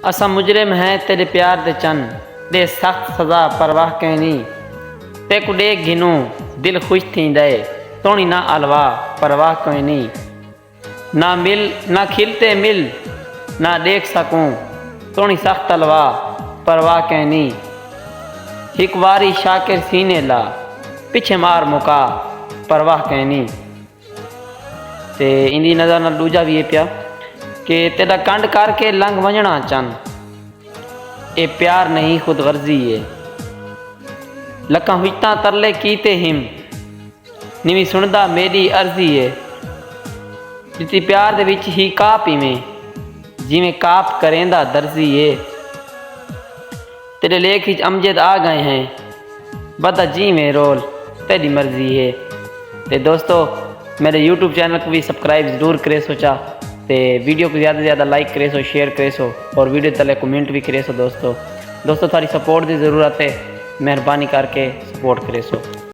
असा मुजरिम है तेरे प्यार दे चन दे सख्त सज़ा परवाह कहनी तेकु डे घिनू दिल खुश थी दे तोणी ना अलवा परवाह कोई नहीं ना मिल ना खिलते मिल ना देख सकूं तोणी सख्त अलवा परवाह कहनी हिक वारी शाकिर सीने ला पिछे मार मुका परवाह कहनी। ते इंदी नज़र नाल दूजा भी है पिया कि तेरा कंड करके लंघ वंजना चन ए प्यार नहीं खुद गर्जी है लखा हुजता तरले कीते हिम निवी सुनदा मेरी अर्जी है जिती प्यार दे विच ही काप इवें जिमें काप करेंदा दर्जी है तेरे लेख हिच अमजद आ गए हैं बता जी में रोल तेरी मर्जी है। तो दोस्तों मेरे YouTube चैनल को भी सब्सक्राइब ज़रूर करे सोचा तो वीडियो को ज़्यादा से ज़्यादा लाइक करे सो शेयर करे सो और वीडियो तले कमेंट भी करे सो। दोस्तों थोड़ी सपोर्ट की ज़रूरत है, मेहरबानी करके सपोर्ट करे सो।